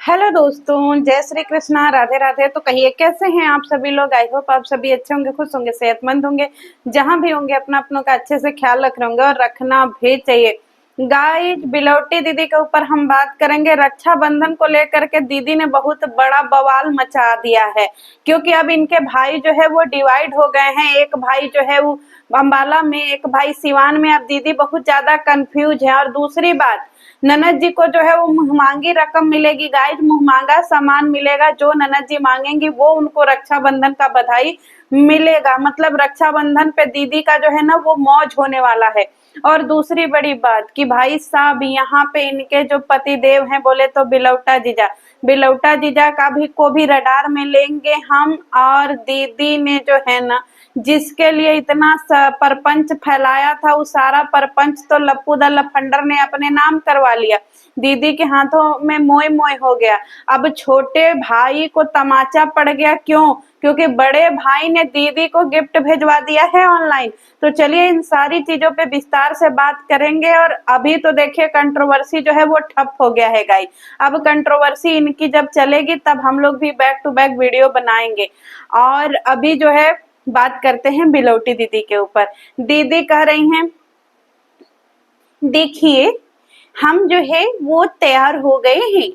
Hello दोस्तों, जय श्री कृष्णा, राधे राधे। तो कहिए कैसे हैं आप सभी लोग। आई होप आप सभी अच्छे होंगे, खुश होंगे, सेहतमंद होंगे। जहां भी होंगे अपना अपनों का अच्छे से ख्याल रख रहे होंगे और रखना भी चाहिए। गाइस, बिलौटी दीदी के ऊपर हम बात करेंगे। रक्षाबंधन को लेकर के दीदी ने बहुत बड़ा बवाल मचा दिया है, क्योंकि अब इनके भाई जो है वो डिवाइड हो गए हैं। एक भाई जो है वो अम्बाला में, एक भाई सिवान में। अब दीदी बहुत ज्यादा कंफ्यूज है। और दूसरी बात, ननद जी को जो है वो मुंहमांगी रकम मिलेगी। गाइस, मुंहमांगा सामान मिलेगा। जो ननद जी मांगेंगी वो उनको रक्षाबंधन का बधाई मिलेगा। मतलब रक्षाबंधन पे दीदी का जो है ना वो मौज होने वाला है। और दूसरी बड़ी बात कि भाई साहब, यहाँ पे इनके जो पति देव हैं, बोले तो बिलौटा जीजा, बिलौटा जीजा का भी को भी रडार में लेंगे हम। और दीदी ने जो है ना, जिसके लिए इतना परपंच फैलाया था, वो सारा परपंच तो लप्पू द लफंडर ने अपने नाम करवा लिया। दीदी के हाथों में मोय मोय हो गया। अब छोटे भाई को तमाचा पड़ गया। क्यों? क्योंकि बड़े भाई ने दीदी को गिफ्ट भेजवा दिया है ऑनलाइन। तो चलिए इन सारी चीजों पे विस्तार से बात करेंगे। और अभी तो देखिए कंट्रोवर्सी जो है वो ठप हो गया है गाइस। अब कंट्रोवर्सी इनकी जब चलेगी तब हम लोग भी बैक टू बैक वीडियो बनाएंगे। और अभी जो है बात करते हैं बिलौटी दीदी के ऊपर। दीदी कह रही हैं, देखिए हम जो है वो तैयार हो गए हैं।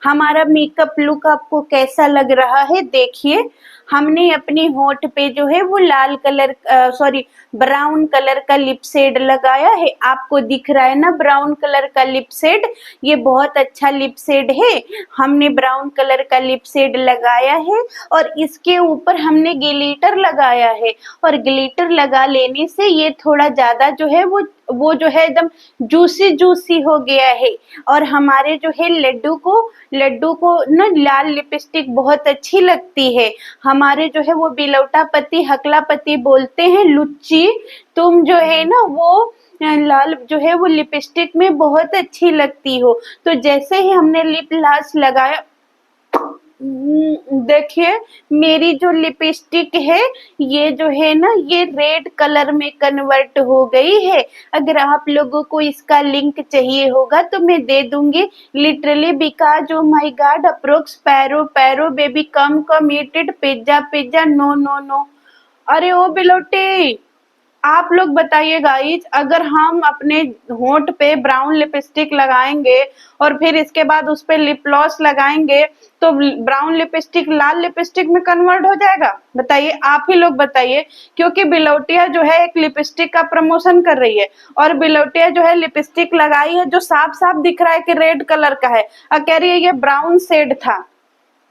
हमारा मेकअप लुक आपको कैसा लग रहा है? देखिए, हमने अपने होठ पे जो है वो लाल कलर सॉरी ब्राउन कलर का लिप शेड लगाया है। आपको दिख रहा है ना ब्राउन कलर का लिप शेड? ये बहुत अच्छा लिप शेड है। हमने ब्राउन कलर का लिप शेड लगाया है और इसके ऊपर हमने ग्लिटर लगाया है। और ग्लिटर लगा लेने से ये थोड़ा ज्यादा जो है वो जो है एकदम जूसी जूसी हो गया है। और हमारे जो है लड्डू को ना लाल लिपस्टिक बहुत अच्छी लगती है। हमारे जो है वो बिलौटा पति हकला पति बोलते हैं, लुच्ची तुम जो है ना वो लाल जो है वो लिपस्टिक में बहुत अच्छी लगती हो। तो जैसे ही हमने लिप ग्लास लगाया, देखिए मेरी जो लिपस्टिक है ये जो है ना ये रेड कलर में कन्वर्ट हो गई है। अगर आप लोगों को इसका लिंक चाहिए होगा तो मैं दे दूंगी। Literally because oh my god, approx पैरो पैरो baby come come eat it, pizza pizza no no no. अरे ओ बिलोटी, आप लोग बताइए गाइज, अगर हम अपने होंठ पे ब्राउन लिपस्टिक लगाएंगे और फिर इसके बाद उस पे लिप ग्लॉस लगाएंगे तो ब्राउन लिपस्टिक लाल लिपस्टिक में कन्वर्ट हो जाएगा? बताइए, आप ही लोग बताइए। क्योंकि बिलौटिया जो है एक लिपस्टिक का प्रमोशन कर रही है और बिलौटिया जो है लिपस्टिक लगाई है जो साफ साफ दिख रहा है कि रेड कलर का है, और कह रही है ये ब्राउन शेड था,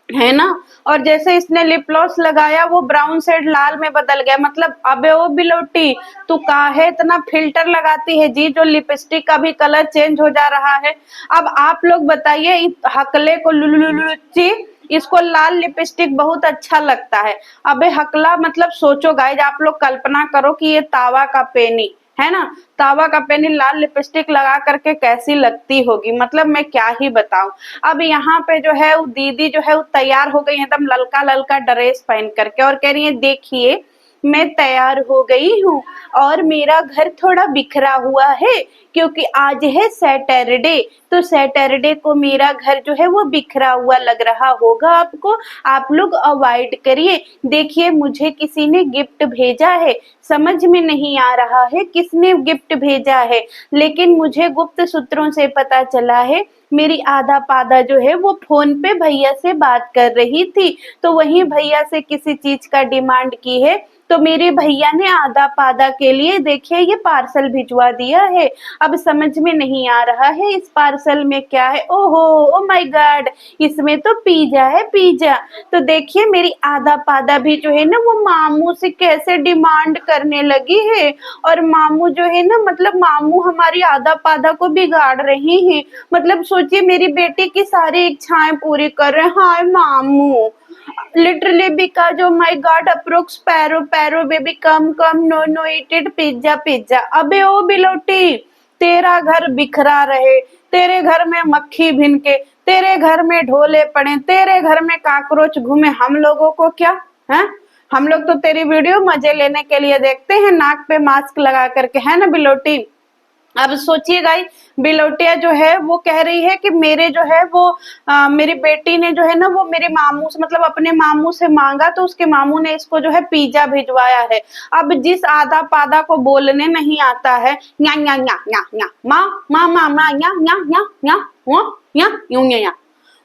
है ना। और जैसे इसने लिप ग्लॉस लगाया वो ब्राउन शेड लाल में बदल गया। मतलब अबे ओ बिलोटी, तू काहे इतना फिल्टर लगाती है जी, जो लिपस्टिक का भी कलर चेंज हो जा रहा है। अब आप लोग बताइए, इस हकले को लुच्ची, इसको लाल लिपस्टिक बहुत अच्छा लगता है। अबे हकला, मतलब सोचो गाइज, आप लोग कल्पना करो कि ये तावा का पेनी है ना, तावा का पेनी लाल लिपस्टिक लगा करके कैसी लगती होगी। मतलब मैं क्या ही बताऊं। अब यहाँ पे जो है वो दीदी जो है वो तैयार हो गई एकदम ललका ललका ड्रेस पहन करके और कह रही है, देखिए मैं तैयार हो गई हूँ और मेरा घर थोड़ा बिखरा हुआ है क्योंकि आज है सैटरडे। तो सैटरडे को मेरा घर जो है वो बिखरा हुआ लग रहा होगा आपको, आप लोग अवॉइड करिए। देखिए मुझे किसी ने गिफ्ट भेजा है, समझ में नहीं आ रहा है किसने गिफ्ट भेजा है, लेकिन मुझे गुप्त सूत्रों से पता चला है मेरी आधा पादा जो है वो फोन पे भैया से बात कर रही थी, तो वही भैया से किसी चीज का डिमांड की है। तो मेरे भैया ने आधा पादा के लिए देखिए ये पार्सल भिजवा दिया है। अब समझ में नहीं आ रहा है इस पार्सल में क्या है। ओहो ओ माय गॉड, इसमें तो पिज्जा है, पिज्जा। तो देखिए मेरी आधा पादा भी जो है ना वो मामू से कैसे डिमांड करने लगी है। और मामू जो है ना, मतलब मामू हमारी आधा पादा को बिगाड़ रही हैं। मतलब सोचिए मेरी बेटी की सारी इच्छाएं पूरी कर रहे हैं। हाय मामू, literally because oh my god, approx पैरो पैरो baby come come no no eat it, pizza pizza. अबे ओ बिलोटी, तेरा घर बिखरा रहे, तेरे घर में मक्खी भिनके, तेरे घर में ढोले पड़े, तेरे घर में काकरोच घूमे, हम लोगों को क्या है? हम लोग तो तेरी वीडियो मजे लेने के लिए देखते हैं, नाक पे मास्क लगा करके, है ना बिलोटी। अब सोचिए गाइस, बिलौटिया जो है वो कह रही है कि मेरे जो है वो मेरी बेटी ने जो है ना वो मेरे मामू से, मतलब अपने मामू से मांगा, तो उसके मामू ने इसको जो है पिज्जा भिजवाया है। अब जिस आधा पादा को बोलने नहीं आता है, न्या न्या न्या न्या न्या माँ माँ माँ माँ न्या न्या न्या न्या न्या यूं न्या न्या,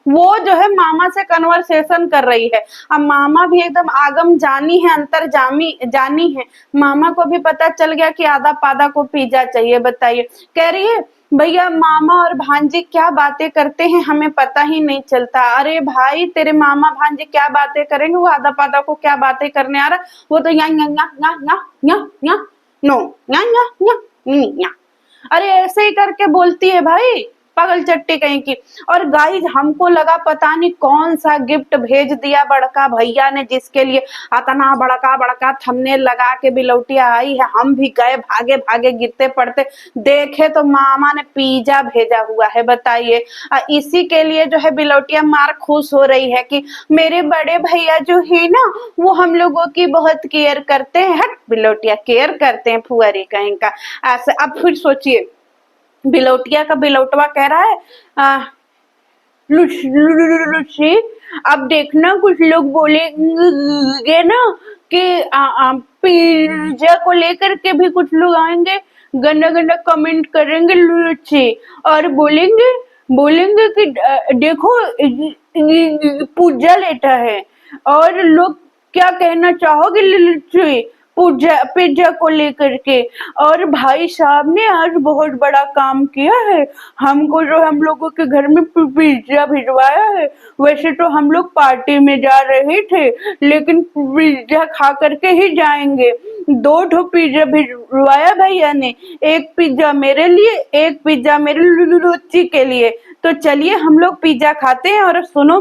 वो जो है मामा से कन्वर्सेशन कर रही है। अब मामा भी एकदम आगम जानी है, अंतर जामी जानी है। मामा को भी पता चल गया कि आधा पादा को पिज्जा चाहिए। बताइए, कह रही है भैया मामा और भांजी क्या बातें करते हैं हमें पता ही नहीं चलता। अरे भाई तेरे मामा भांजी क्या बातें करेंगे, वो आधा पादा को क्या बातें करने आ रहा, वो तो या या या या या या या नो या या या या, अरे ऐसे ही करके बोलती है भाई, पागल चट्टी कहीं की। और गाइस हमको लगा पता नहीं कौन सा गिफ्ट भेज दिया बड़का भैया ने, जिसके लिए इतना बड़का बड़का थंबनेल लगा के बिलौटिया आई है। हम भी गए भागे भागे गिरते पड़ते, देखे तो मामा ने पिज्जा भेजा हुआ है। बताइए, इसी के लिए जो है बिलौटिया मार खुश हो रही है कि मेरे बड़े भैया जो है ना वो हम लोगों की बहुत केयर करते हैं। हट बिलौटिया, केयर करते हैं फुअरी कहीं का ऐसे। अब फिर सोचिए, बिलौटिया का बिलौटवा कह रहा है लुच्ची, अब देखना कुछ लोग बोलेंगे ना कि पिज्जा को लेकर के भी कुछ लोग आएंगे, गंदा गंदा कमेंट करेंगे लुच्ची, और बोलेंगे बोलेंगे कि देखो पिज्जा लेटा है। और लोग क्या कहना चाहोगे लुच्ची पिज्जा पिज्जा को लेकर के। और भाई साहब ने आज बहुत बड़ा काम किया है, हमको जो हम लोगों के घर में पिज्जा भिजवाया है। वैसे तो हम लोग पार्टी में जा रहे थे, लेकिन पिज्जा खा करके ही जाएंगे। 2 ठो पिज्जा भिजवाया भैया ने, एक पिज्जा मेरे लिए, एक पिज्जा मेरे लुच्ची के लिए। तो चलिए हम लोग पिज्जा खाते हैं। और सुनो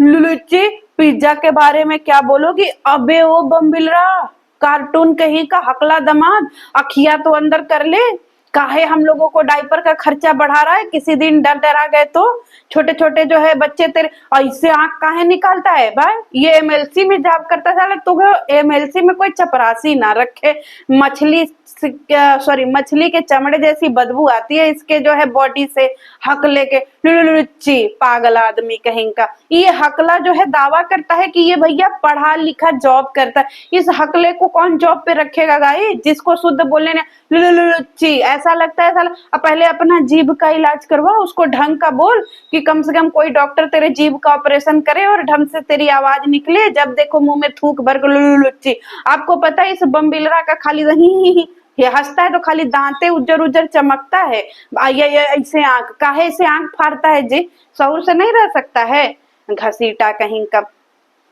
लुच्ची, पिज्जा के बारे में क्या बोलोगी? अबे ओ बम्बिलरा, कार्टून कहीं का हकला दमाद, अखिया तो अंदर कर ले। काहे हम लोगों को डायपर का खर्चा बढ़ा रहा है, किसी दिन डर डरा गए तो। छोटे छोटे जो है बच्चे तेरे ऐसे आंख काहे निकालता है भाई? ये एमएलसी में जॉब करता था, तुम्हें एमएलसी में कोई चपरासी ना रखे। मछली सॉरी मछली के चमड़े जैसी बदबू आती है इसके जो है बॉडी से, हकले के लुच्ची पागल आदमी कहीं का। ये हकला जो है दावा करता है कि ये भैया पढ़ा लिखा जॉब करता है। इस हकले को कौन जॉब पे रखेगा गाई, जिसको शुद्ध बोलने ने लुच्ची ऐसा लगता है। साला अब पहले अपना जीभ का इलाज करवा, उसको ढंग का बोल कि कम से कम कोई डॉक्टर तेरे जीभ का ऑपरेशन करे और ढंग से तेरी आवाज निकले। जब देखो मुंह में थूक भर लुच्ची। आपको पता है इस बम्बिलरा का खाली ये हंसता है तो खाली दांते उज्जर उज्जर चमकता है। ये ऐसे आंख काहे से आंख फाड़ता है जी, शौर से नहीं रह सकता है घसीटा कहीं का।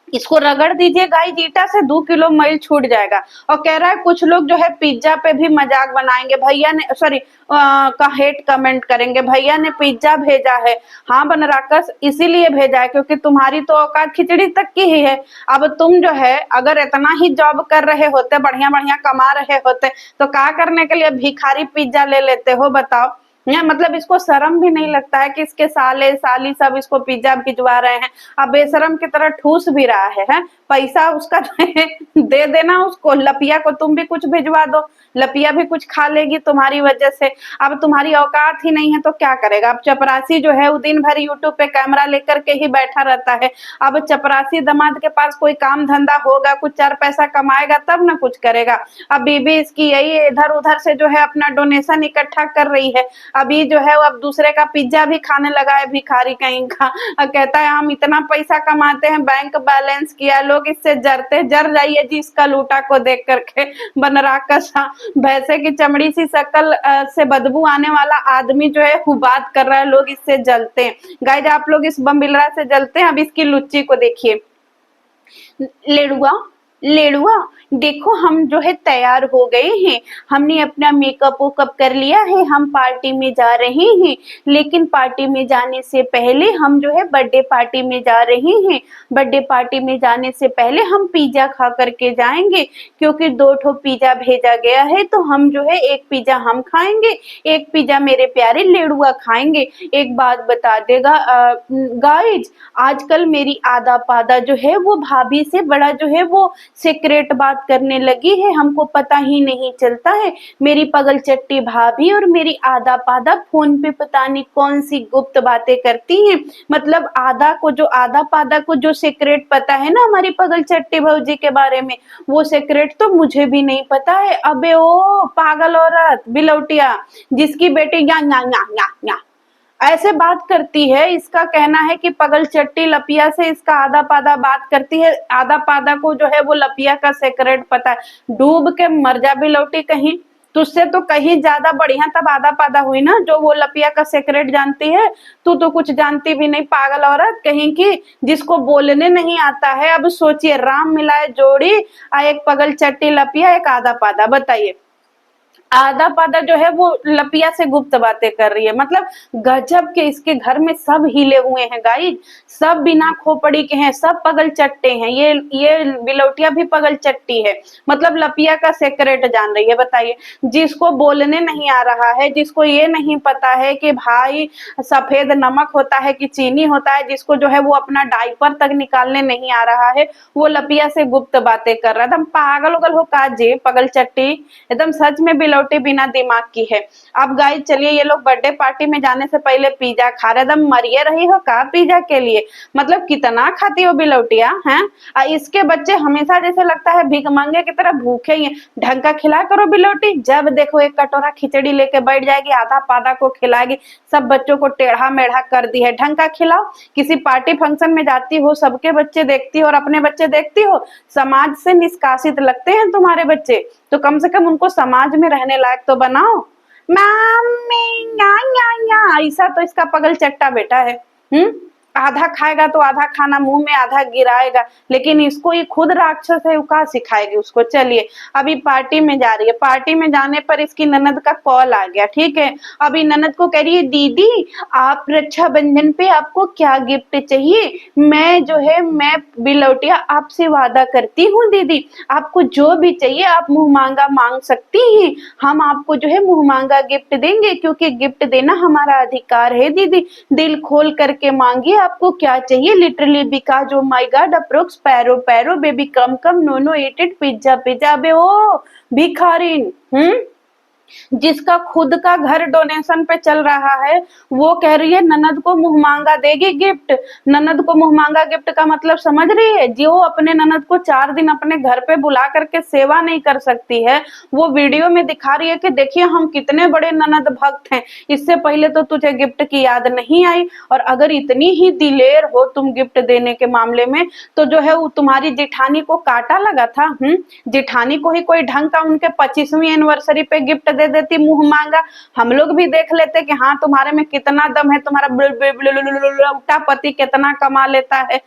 इसको रगड़ दीजिए गाइस ईटा से, 2 किलो मैल छूट जाएगा। और कह रहा है कुछ लोग जो है पिज्जा पे भी मजाक बनाएंगे, भैया ने सॉरी का हेट कमेंट करेंगे, भैया ने पिज्जा भेजा है। हाँ बनराकस, इसीलिए भेजा है क्योंकि तुम्हारी तो औकात खिचड़ी तक की ही है। अब तुम जो है अगर इतना ही जॉब कर रहे होते, बढ़िया बढ़िया कमा रहे होते, तो क्या करने के लिए भिखारी पिज्जा ले लेते हो बताओ? मतलब इसको शर्म भी नहीं लगता है कि इसके साले साली सब इसको पिज्जा भिजवा रहे हैं। अब बेशरम की तरह ठूस भी रहा है? पैसा उसका दे देना उसको, लपिया को तुम भी कुछ भिजवा दो, लपिया भी कुछ खा लेगी तुम्हारी वजह से। अब तुम्हारी औकात ही नहीं है तो क्या करेगा? अब चपरासी जो है वो दिन भर यूट्यूब पे कैमरा लेकर के ही बैठा रहता है। अब चपरासी दामाद के पास कोई काम धंधा होगा, कुछ 4 पैसा कमाएगा तब ना कुछ करेगा। अब बीबी इसकी यही इधर उधर से जो है अपना डोनेशन इकट्ठा कर रही है। अभी जो है वो अब दूसरे का पिज्जा भी खाने लगा है भिखारी कहीं का। कहता है हम इतना पैसा कमाते हैं, बैंक बैलेंस किया, लोग इससे जरते। जर जाइए जी इसका लूटा को देख करके। बनराकस भैंसे की चमड़ी सी शक्ल से बदबू आने वाला आदमी जो है वो बात कर रहा है, लोग इससे जलते हैं। गाइस आप लोग इस बम्बिलरा से जलते हैं, अब इसकी लुच्ची को देखिए। लेड़ुआ लेड़ुआ देखो हम जो है तैयार हो गए हैं, हमने अपना मेकअप वेकअप कर लिया है, हम पार्टी में जा रहे हैं। लेकिन पार्टी में जाने से पहले हम जो है बर्थडे पार्टी में जा रहे हैं। बर्थडे पार्टी में जाने से पहले हम पिज्जा खा करके जाएंगे, क्योंकि 2 ठो पिज्जा भेजा गया है। तो हम जो है एक पिज्जा हम खाएंगे, एक पिज्जा मेरे प्यारे लेड़ुआ खाएंगे। एक बात बता देगा गाइज, आजकल मेरी आधा पादा जो है वो भाभी से बड़ा जो है वो सीक्रेट बात करने लगी है, हमको पता ही नहीं चलता है। मेरी पगल चट्टी भाभी और मेरी आधा पादा फोन पे पता नहीं कौन सी गुप्त बातें करती हैं। मतलब आधा पादा को जो सीक्रेट पता है ना हमारी पगल चट्टी भौजी के बारे में, वो सीक्रेट तो मुझे भी नहीं पता है। अबे ओ पागल औरत बिलौटिया, जिसकी बेटी या या ऐसे बात करती है। इसका कहना है कि पगल चट्टी लपिया से इसका आधा पादा बात करती है, आधा पादा को जो है वो लपिया का सेक्रेट पता है। डूब के मर जा बिलौटी कहीं, तुझसे तो कहीं ज्यादा बढ़िया तब आधा पादा हुई ना जो वो लपिया का सेक्रेट जानती है। तू तो कुछ जानती भी नहीं पागल औरत कहीं की, जिसको बोलने नहीं आता है। अब सोचिए राम मिलाए जोड़ी, एक पगल चट्टी लपिया एक आधा पादा, बताइए। आधा पादा जो है वो लपिया से गुप्त बातें कर रही है। मतलब गजब के, इसके घर में सब हिले हुए हैं गाइस, सब बिना खोपड़ी के हैं, सब पगल चट्टे हैं। ये बिलौटिया भी पगल चट्टी है। मतलब लपिया का सेक्रेट जान रही है, बताइए। जिसको बोलने नहीं आ रहा है, जिसको ये नहीं पता है कि भाई सफेद नमक होता है कि चीनी होता है, जिसको जो है वो अपना डायपर तक निकालने नहीं आ रहा है, वो लपिया से गुप्त बातें कर रहा है। एकदम पागल उगल हो काजे पगल चट्टी, एकदम सच में बिलौटी बिना दिमाग की है। अब गाइस चलिए, ये लोग बर्थडे पार्टी में जाने से पहले पिज्जा खा रहे, एकदम मरिए रही हो का पिज्जा के लिए। मतलब कितना खाती हो बिलौटिया हैं। इसके बच्चे हमेशा जैसे लगता है भिखमंगे की तरह भूखे ही हैं। ढंग का खिला करो बिलौटी, जब देखो एक कटोरा खिचड़ी लेके बैठ जाएगी, आधा पादा को खिलाएगी, सब बच्चों को टेढ़ा मेढ़ा कर दी है। ढंग का खिलाओ। किसी पार्टी फंक्शन में जाती हो, सबके बच्चे देखती हो और अपने बच्चे देखती हो, समाज से निष्कासित लगते हैं तुम्हारे बच्चे। तो कम से कम उनको समाज में रहने लायक तो बनाओ। मम्मी या ऐसा तो इसका पगल चट्टा बेटा है। आधा खाएगा तो आधा खाना मुंह में, आधा गिराएगा। लेकिन इसको ये खुद राक्षस है, वो क्या सिखाएगी उसको। चलिए अभी पार्टी में जा रही है। पार्टी में जाने पर इसकी ननद का कॉल आ गया, ठीक है। अभी ननद को कह रही है, दीदी आप रक्षाबंधन पे आपको क्या गिफ्ट चाहिए? मैं बिलौटिया आपसे वादा करती हूँ दीदी, आपको जो भी चाहिए आप मुंह मांगा मांग सकती हैं। हम आपको जो है मुंह मांगा गिफ्ट देंगे, क्योंकि गिफ्ट देना हमारा अधिकार है दीदी। दिल खोल करके मांगिए, आपको क्या चाहिए। Literally because oh my god approx पैरो पैरो baby come come no no eat it pizza pizza. बे ओ भिखारिन, जिसका खुद का घर डोनेशन पे चल रहा है, वो कह रही है ननद को मुंह मांगा देगी गिफ्ट। ननद को मुंह मांगा गिफ्ट का मतलब समझ रही है? जो अपने ननद को 4 दिन अपने घर पे बुला करके सेवा नहीं कर सकती है, वो वीडियो में दिखा रही है कि देखिए हम कितने बड़े ननद भक्त हैं। इससे पहले तो तुझे गिफ्ट की याद नहीं आई, और अगर इतनी ही दिलेर हो तुम गिफ्ट देने के मामले में, तो जो है वो तुम्हारी जेठानी को काटा लगा था। जेठानी को ही कोई ढंग का उनके 25वीं एनिवर्सरी पे गिफ्ट दे देती मुंह मांगा, हम लोग भी देख लेते कि हाँ तुम्हारे में कितना दम है, तुम्हारा पति कितना कमा लेता है।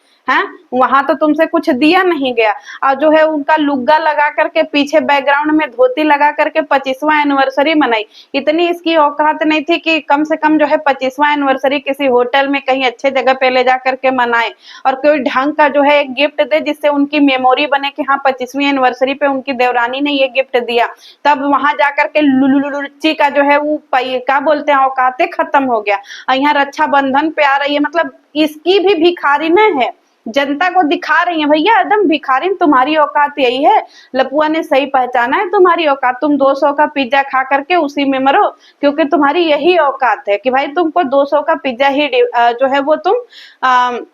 वहां तो तुमसे कुछ दिया नहीं गया, और जो है उनका लुग्गा लगा करके पीछे बैकग्राउंड में धोती लगा करके 25वां एनिवर्सरी मनाई। इतनी इसकी औकात नहीं थी कि कम से कम जो है 25वां एनिवर्सरी किसी होटल में कहीं अच्छे जगह पे ले जा करके मनाए, और कोई ढंग का जो है एक गिफ्ट दे जिससे उनकी मेमोरी बने कि हाँ 25वीं एनिवर्सरी पे उनकी देवरानी ने ये गिफ्ट दिया। तब वहां जाकर के लुलुलुच्ची का जो है वो क्या बोलते हैं, औकाते खत्म हो गया। यहाँ रक्षाबंधन पे आ रही है, मतलब इसकी भी भिखारी न है, जनता को दिखा रही है भैया एकदम भिखारी। तुम्हारी औकात यही है, लपुआ ने सही पहचाना है तुम्हारी औकात। तुम 200 का पिज्जा खा करके उसी में मरो, क्योंकि तुम्हारी यही औकात है कि भाई तुमको 200 का पिज्जा ही जो है वो तुम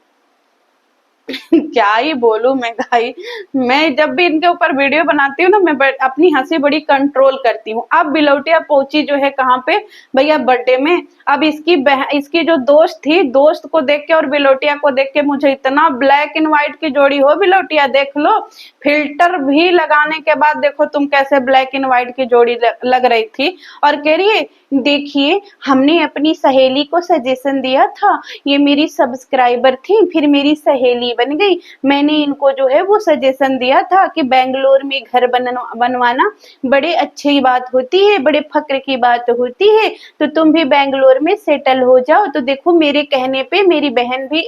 क्या ही बोलूं मैं भाई। मैं जब भी इनके ऊपर वीडियो बनाती हूँ ना, मैं अपनी हंसी बड़ी कंट्रोल करती हूँ। अब बिलौटिया पहुंची जो है कहाँ पे भैया, बर्थडे में। अब इसकी जो दोस्त थी, दोस्त को देख के और बिलौटिया को देख के मुझे इतना ब्लैक एंड व्हाइट की जोड़ी हो बिलौटिया, देख लो फिल्टर भी लगाने के बाद देखो तुम कैसे ब्लैक एंड व्हाइट की जोड़ी लग रही थी। और कह रही है देखिए हमने अपनी सहेली को सजेशन दिया था, ये मेरी सब्सक्राइबर थी फिर मेरी सहेली बन गई। मैंने इनको जो है वो सजेशन दिया था कि बेंगलोर में घर बनवाना बड़े अच्छी बात होती है, बड़े फक्र की बात होती है, तो तुम भी बेंगलोर में सेटल हो जाओ। तो देखो मेरे कहने पे मेरी बहन भी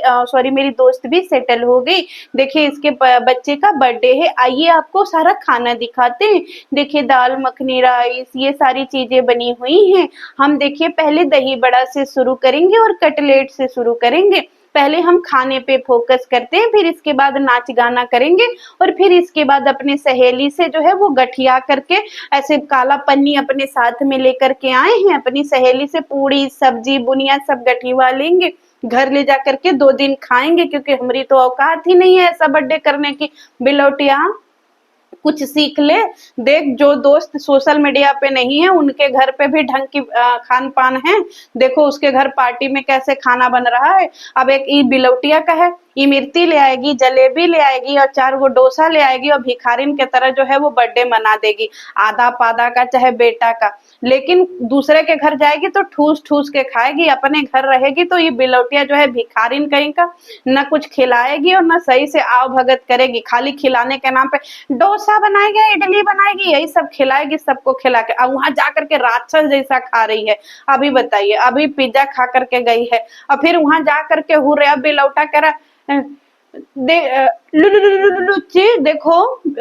मेरी दोस्त भी सेटल हो गई। देखिए इसके बच्चे का बर्थडे है, आइए आपको सारा खाना दिखाते हैं। देखिए दाल मखनी, राइस, ये सारी चीजें बनी हुई हैं। हम देखिए पहले दही बड़ा से शुरू करेंगे और कटलेट से शुरू करेंगे। पहले हम खाने पे फोकस करते हैं, फिर इसके बाद नाच गाना करेंगे और फिर इसके बाद अपने सहेली से जो है वो गठिया करके ऐसे काला पन्नी अपने साथ में लेकर के आए हैं, अपनी सहेली से पूड़ी सब्जी बुनिया सब गठिवा लेंगे, घर ले जा करके 2 दिन खाएंगे, क्योंकि हमारी तो औकात ही नहीं है ऐसा बर्थडे करने की। बिलौटिया कुछ सीख ले, देख जो दोस्त सोशल मीडिया पे नहीं है उनके घर पे भी ढंग की खान पान है, देखो उसके घर पार्टी में कैसे खाना बन रहा है। अब एक ई बिलौटिया का है, इमरती ले आएगी, जलेबी ले आएगी और 4 गो डोसा ले आएगी और भिखारिन के तरह जो है वो बर्थडे मना देगी, आधा पादा का चाहे बेटा का। लेकिन दूसरे के घर जाएगी तो ठूस ठूस के खाएगी, अपने घर रहेगी तो ये बिलौटिया जो है भिखारिन कहीं का, न कुछ खिलाएगी और न सही से आव भगत करेगी, खाली खिलाने के नाम पे डोसा बनाएगी इडली बनाएगी यही सब खिलाएगी सबको खिला के, अब वहां जा करके राक्षस जैसा खा रही है। अभी बताइए, अभी पिज्जा खा करके गई है और फिर वहां जा करके हो रहा, अब बिलौटा कह रहा दे लुच्ची देखो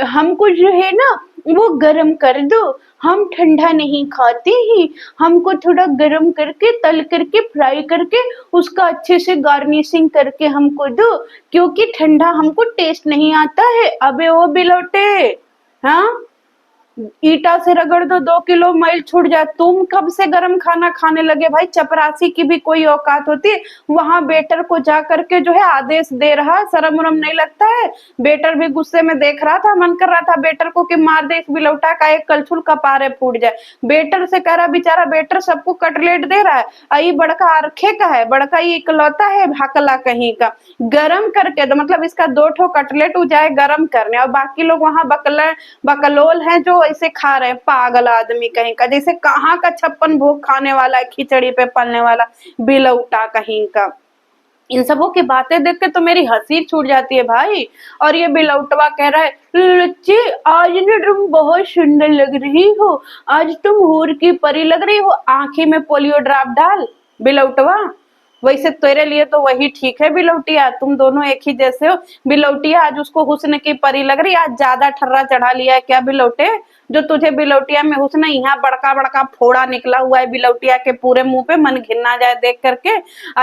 हमको जो है ना वो गरम कर दो, हम ठंडा नहीं खाते ही, हमको थोड़ा गरम करके तल करके फ्राई करके उसका अच्छे से गार्निशिंग करके हमको दो, क्योंकि ठंडा हमको टेस्ट नहीं आता है। अबे ओ बिलौटे, हाँ ईटा से रगड़ दो 2 किलो मैल छूट जाए, तुम कब से गरम खाना खाने लगे भाई? चपरासी की भी कोई औकात होती है? वहां वेटर को जा करके जो है आदेश दे रहा, शर्म उरम नहीं लगता है? वेटर भी गुस्से में देख रहा था, मन कर रहा था वेटर को कि मार दे इस बिलौटा का, एक कलछुल कपारे फूट जाए। वेटर से कह रहा बेचारा वेटर सबको कटलेट दे रहा है, आई बड़का आरखे का है, बड़का ये इकलौता है भाकला कहीं का, गरम करके तो मतलब इसका 2 ठो कटलेट हो जाए गरम करने, और बाकी लोग वहां बकलोल हैं जो ऐसे खा रहे हैं, पागल आदमी कहीं का, जैसे कहाँ का 56 भोग खाने वाला है, खिचड़ी पे पलने वाला बिलौटा कहीं का। इन सबों की बातें देख के तो मेरी हंसी छूट जाती है भाई। और ये बिलौटवा कह रहा है लच्ची आज ना तुम बहुत सुंदर लग रही हो, आज तुम हूर की परी लग रही हो, आंखें में पोलियो ड्रॉप डाल। बिलौटवा वैसे तेरे लिए तो वही ठीक है बिलौटिया, तुम दोनों एक ही जैसे हो। बिलौटिया आज उसको हुस्न की परी लग रही, आज ज्यादा ठर्रा चढ़ा लिया है क्या बिलौटे, जो तुझे बिलौटिया में हुस्न, यहाँ बड़का बड़का फोड़ा निकला हुआ है बिलौटिया के पूरे मुंह पे, मन घिनना जाए देख करके।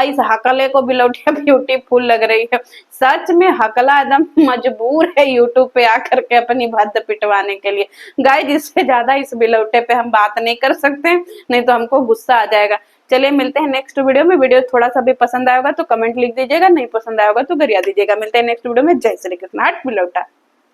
इस हकले को बिलौटिया ब्यूटीफुल लग रही है, सच में हकला एकदम मजबूर है यूट्यूब पे आकर के अपनी भद्द पिटवाने के लिए। गाइस इससे ज्यादा इस बिलौटे पे हम बात नहीं कर सकते, नहीं तो हमको गुस्सा आ जाएगा। चलिए मिलते हैं नेक्स्ट वीडियो में। वीडियो थोड़ा सा भी पसंद आएगा तो कमेंट लिख दीजिएगा, नहीं पसंद आएगा तो गरिया दीजिएगा। मिलते हैं नेक्स्ट वीडियो में। जय श्री कृष्ण। बिलौटा।